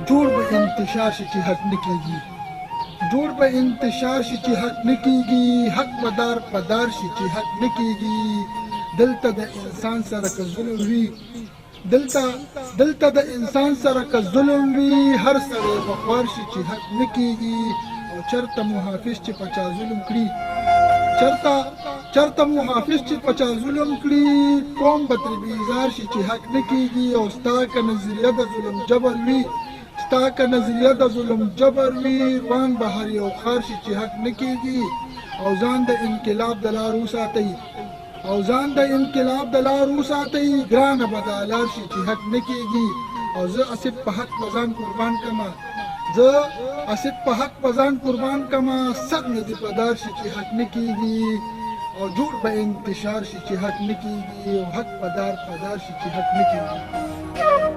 جوړ به انتشار شي چې حق نه کېږي جوړ به انتشار شي چې حق نه کېږي حق به دار په دار شي چې حق نه کېږي دلته د انسان سره که ظلم وي دلته د انسان سره که ظلم وي هر سړی به خوار شي چې حق نه کېږي او چېرته محافظ چې په چا ظلم کړي چرته محافظ چې په چا ظلم کړي قوم به ترې بیزار شي چې حق نه کېږي او ستا که نظریه د ظلم جبر وي روان به هر یو خار شي چې حق نه کېږي او ځان د انقلاب د لار وساتئ ګرانه به دا لار شي چې حق نه کېږي او زه اسف په حق به ځان قربان کما سر نه دې په دار شي چې حق نه کېږي او جوړ به انتشار شي چې حق نه کېږي او حق په دار شي چې حق نه کېږي